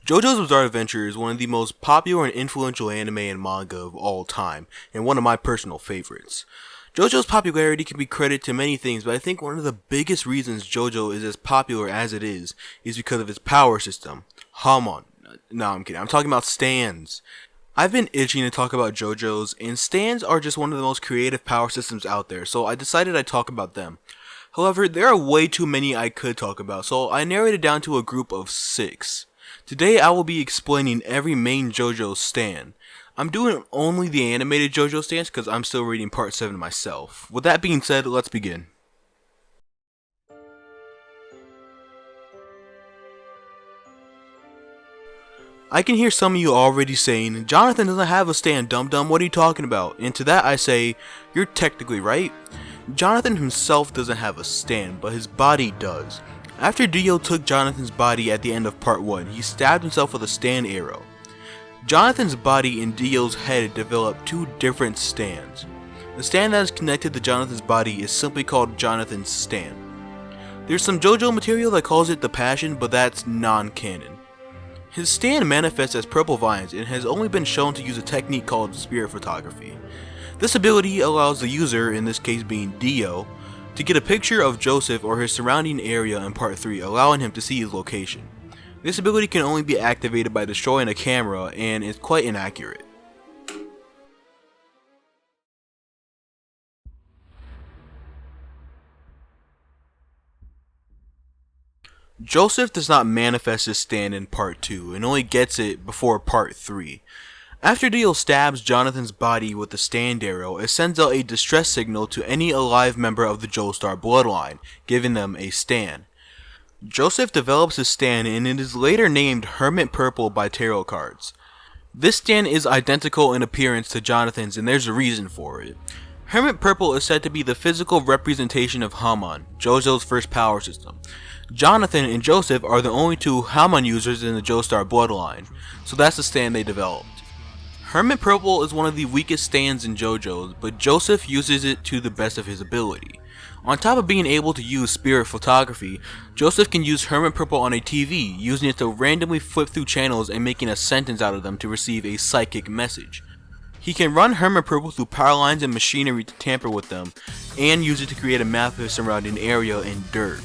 JoJo's Bizarre Adventure is one of the most popular and influential anime and manga of all time, and one of my personal favorites. JoJo's popularity can be credited to many things, but I think one of the biggest reasons JoJo is as popular as it is because of its power system. Hamon. No, I'm kidding. I'm talking about stands. I've been itching to talk about JoJo's, and stands are just one of the most creative power systems out there, so I decided I'd talk about them. However, there are way too many I could talk about, so I narrowed it down to a group of 6. Today I will be explaining every main JoJo stand. I'm doing only the animated JoJo stands because I'm still reading part 7 myself. With that being said, let's begin. I can hear some of you already saying, Jonathan doesn't have a stand, dum-dum, what are you talking about? And to that I say, you're technically right. Jonathan himself doesn't have a stand, but his body does. After Dio took Jonathan's body at the end of part 1, he stabbed himself with a stand arrow. Jonathan's body and Dio's head developed 2 different stands. The stand that is connected to Jonathan's body is simply called Jonathan's stand. There's some JoJo material that calls it the Passion, but that's non-canon. His stand manifests as purple vines and has only been shown to use a technique called spirit photography. This ability allows the user, in this case being Dio, to get a picture of Joseph or his surrounding area in part 3, allowing him to see his location. This ability can only be activated by destroying a camera and is quite inaccurate. Joseph does not manifest his stand in part 2 and only gets it before part 3. After Dio stabs Jonathan's body with the stand arrow, it sends out a distress signal to any alive member of the Joestar bloodline, giving them a stand. Joseph develops his stand and it is later named Hermit Purple by tarot cards. This stand is identical in appearance to Jonathan's and there's a reason for it. Hermit Purple is said to be the physical representation of Hamon, JoJo's first power system. Jonathan and Joseph are the only 2 Hamon users in the Joestar bloodline, so that's the stand they developed. Hermit Purple is one of the weakest stands in JoJo's, but Joseph uses it to the best of his ability. On top of being able to use spirit photography, Joseph can use Hermit Purple on a TV, using it to randomly flip through channels and making a sentence out of them to receive a psychic message. He can run Hermit Purple through power lines and machinery to tamper with them, and use it to create a map of his surrounding area in dirt.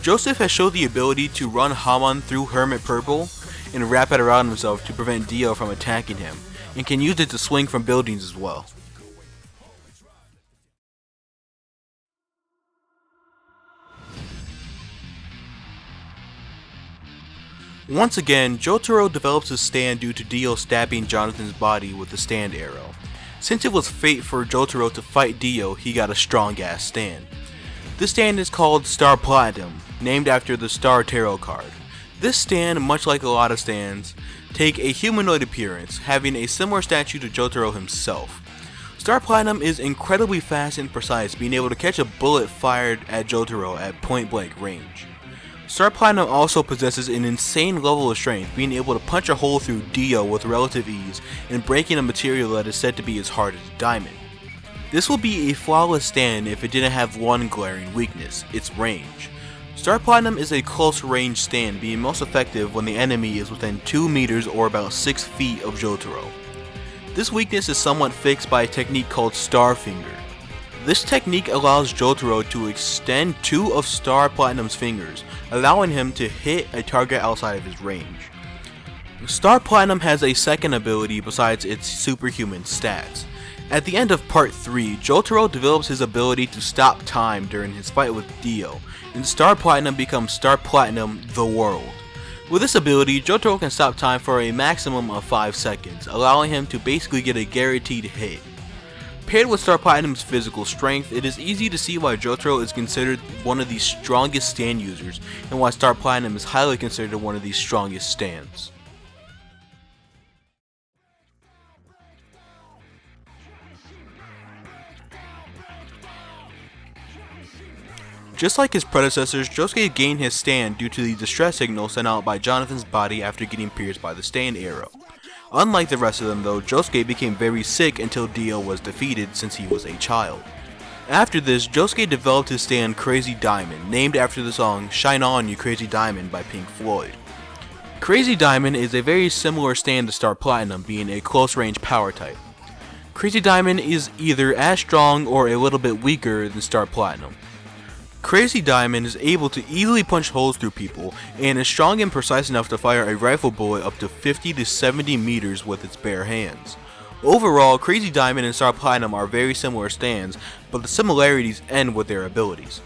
Joseph has shown the ability to run Hamon through Hermit Purple and wrap it around himself to prevent Dio from attacking him, and can use it to swing from buildings as well. Once again, Jotaro develops his stand due to Dio stabbing Jonathan's body with the stand arrow. Since it was fate for Jotaro to fight Dio, he got a strong ass stand. This stand is called Star Platinum, named after the Star Tarot card. This stand, much like a lot of stands, take a humanoid appearance, having a similar statue to Jotaro himself. Star Platinum is incredibly fast and precise, being able to catch a bullet fired at Jotaro at point blank range. Star Platinum also possesses an insane level of strength, being able to punch a hole through Dio with relative ease and breaking a material that is said to be as hard as a diamond. This will be a flawless stand if it didn't have one glaring weakness, its range. Star Platinum is a close range stand, being most effective when the enemy is within 2 meters or about 6 feet of Jotaro. This weakness is somewhat fixed by a technique called Star Finger. This technique allows Jotaro to extend 2 of Star Platinum's fingers, allowing him to hit a target outside of his range. Star Platinum has a second ability besides its superhuman stats. At the end of part 3, Jotaro develops his ability to stop time during his fight with Dio, and Star Platinum becomes Star Platinum the World. With this ability, Jotaro can stop time for a maximum of 5 seconds, allowing him to basically get a guaranteed hit. Paired with Star Platinum's physical strength, it is easy to see why Jotaro is considered one of the strongest stand users, and why Star Platinum is highly considered one of the strongest stands. Just like his predecessors, Josuke gained his stand due to the distress signal sent out by Jonathan's body after getting pierced by the stand arrow. Unlike the rest of them though, Josuke became very sick until Dio was defeated since he was a child. After this, Josuke developed his stand Crazy Diamond, named after the song Shine On You Crazy Diamond by Pink Floyd. Crazy Diamond is a very similar stand to Star Platinum, being a close range power type. Crazy Diamond is either as strong or a little bit weaker than Star Platinum. Crazy Diamond is able to easily punch holes through people and is strong and precise enough to fire a rifle bullet up to 50 to 70 meters with its bare hands. Overall, Crazy Diamond and Star Platinum are very similar stands, but the similarities end with their abilities.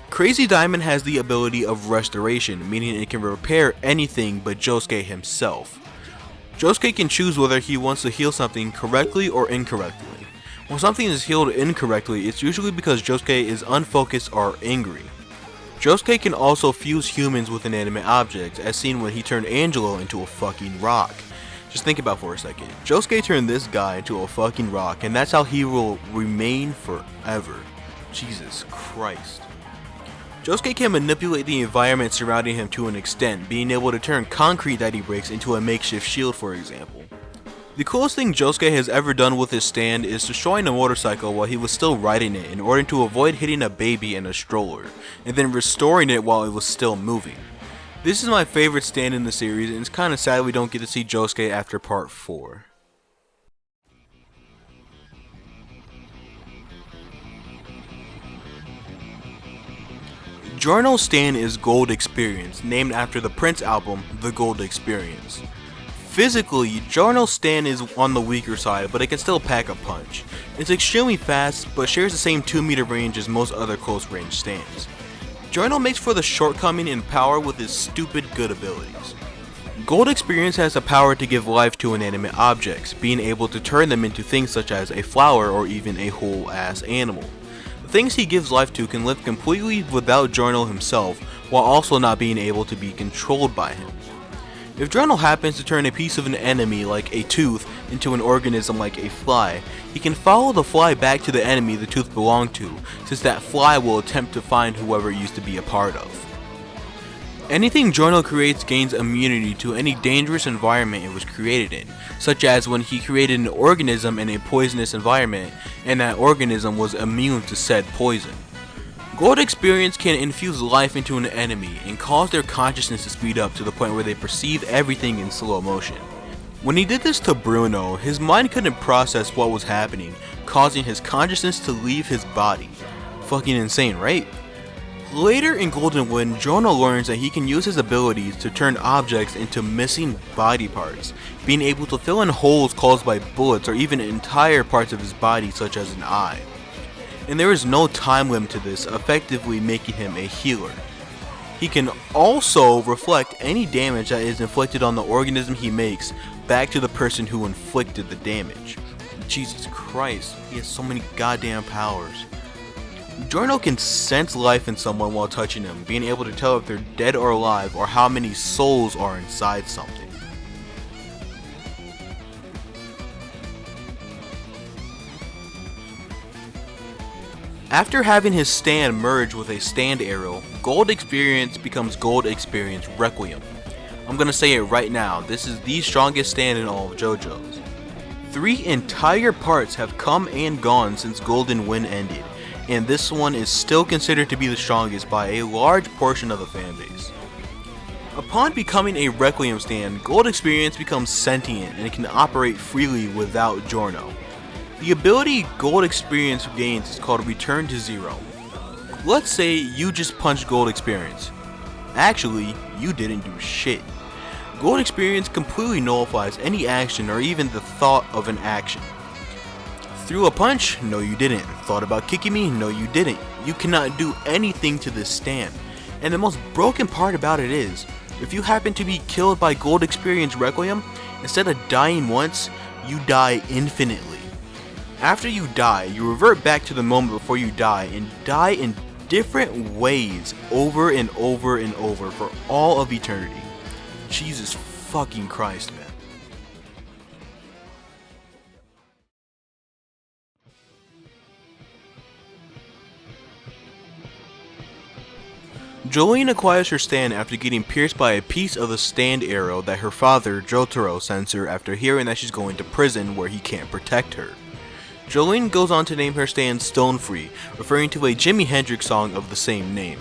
Crazy Diamond has the ability of Restoration, meaning it can repair anything but Josuke himself. Josuke can choose whether he wants to heal something correctly or incorrectly. When something is healed incorrectly, it's usually because Josuke is unfocused or angry. Josuke can also fuse humans with inanimate objects, as seen when he turned Angelo into a fucking rock. Just think about it for a second. Josuke turned this guy into a fucking rock, and that's how he will remain forever. Jesus Christ. Josuke can manipulate the environment surrounding him to an extent, being able to turn concrete that he breaks into a makeshift shield, for example. The coolest thing Josuke has ever done with his stand is destroying a motorcycle while he was still riding it in order to avoid hitting a baby in a stroller, and then restoring it while it was still moving. This is my favorite stand in the series, and it's kinda sad we don't get to see Josuke after part 4. Giorno's stand is Gold Experience, named after the Prince album, The Gold Experience. Physically, Giorno's stand is on the weaker side, but it can still pack a punch. It's extremely fast, but shares the same 2-meter range as most other close range stands. Giorno makes for the shortcoming in power with his stupid good abilities. Gold Experience has the power to give life to inanimate objects, being able to turn them into things such as a flower or even a whole ass animal. The things he gives life to can live completely without Giorno himself, while also not being able to be controlled by him. If Giorno happens to turn a piece of an enemy like a tooth into an organism like a fly, he can follow the fly back to the enemy the tooth belonged to, since that fly will attempt to find whoever it used to be a part of. Anything Giorno creates gains immunity to any dangerous environment it was created in, such as when he created an organism in a poisonous environment and that organism was immune to said poison. Gold Experience can infuse life into an enemy and cause their consciousness to speed up to the point where they perceive everything in slow motion. When he did this to Bruno, his mind couldn't process what was happening, causing his consciousness to leave his body. Fucking insane, right? Later in Golden Wind, Giorno learns that he can use his abilities to turn objects into missing body parts, being able to fill in holes caused by bullets or even entire parts of his body such as an eye. And there is no time limit to this, effectively making him a healer. He can also reflect any damage that is inflicted on the organism he makes back to the person who inflicted the damage. Jesus Christ, he has so many goddamn powers. Giorno can sense life in someone while touching them, being able to tell if they're dead or alive or how many souls are inside something. After having his stand merge with a stand arrow, Gold Experience becomes Gold Experience Requiem. I'm gonna say it right now, this is the strongest stand in all of JoJo's. 3 entire parts have come and gone since Golden Wind ended, and this one is still considered to be the strongest by a large portion of the fanbase. Upon becoming a Requiem stand, Gold Experience becomes sentient and it can operate freely without Giorno. The ability Gold Experience gains is called Return to Zero. Let's say you just punched Gold Experience. Actually, you didn't do shit. Gold Experience completely nullifies any action or even the thought of an action. Threw a punch? No you didn't. Thought about kicking me? No you didn't. You cannot do anything to this stand. And the most broken part about it is, if you happen to be killed by Gold Experience Requiem, instead of dying once, you die infinitely. After you die, you revert back to the moment before you die and die in different ways over and over and over for all of eternity. Jesus fucking Christ, man. Jolene acquires her stand after getting pierced by a piece of the stand arrow that her father, Jotaro, sends her after hearing that she's going to prison where he can't protect her. Jolene goes on to name her stand Stone Free, referring to a Jimi Hendrix song of the same name.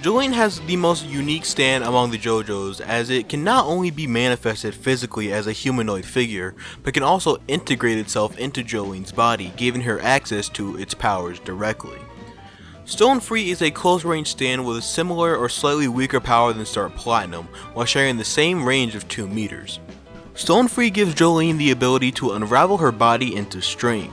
Jolene has the most unique stand among the JoJo's, as it can not only be manifested physically as a humanoid figure, but can also integrate itself into Jolene's body, giving her access to its powers directly. Stone Free is a close range stand with a similar or slightly weaker power than Star Platinum, while sharing the same range of 2 meters. Stone Free gives Jolene the ability to unravel her body into string.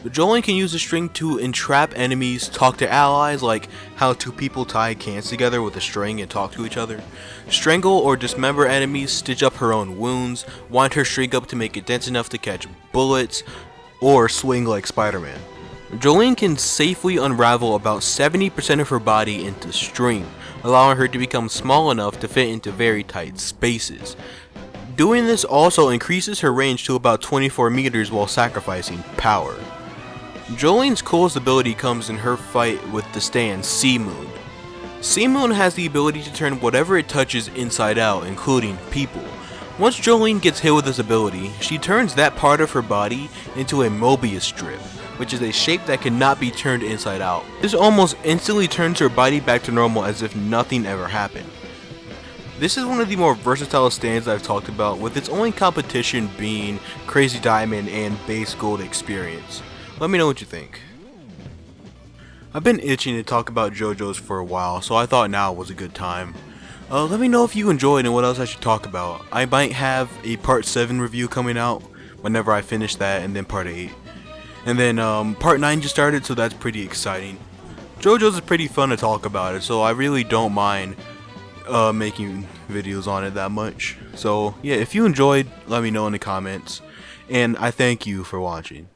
Jolene can use the string to entrap enemies, talk to allies like how 2 people tie cans together with a string and talk to each other, strangle or dismember enemies, stitch up her own wounds, wind her string up to make it dense enough to catch bullets, or swing like Spider-Man. Jolene can safely unravel about 70% of her body into string, allowing her to become small enough to fit into very tight spaces. Doing this also increases her range to about 24 meters while sacrificing power. Jolene's coolest ability comes in her fight with the stand Sea Moon. Sea Moon has the ability to turn whatever it touches inside out, including people. Once Jolene gets hit with this ability, she turns that part of her body into a Mobius strip, which is a shape that cannot be turned inside out. This almost instantly turns her body back to normal as if nothing ever happened. This is one of the more versatile stands I've talked about, with its only competition being Crazy Diamond and Base Gold Experience. Let me know what you think. I've been itching to talk about JoJo's for a while, so I thought now was a good time. Let me know if you enjoyed and what else I should talk about. I might have a part 7 review coming out whenever I finish that, and then part 8. And then part 9 just started, so that's pretty exciting. JoJo's is pretty fun to talk about it, so I really don't mind making videos on it that much. So yeah, if you enjoyed, let me know in the comments, and I thank you for watching.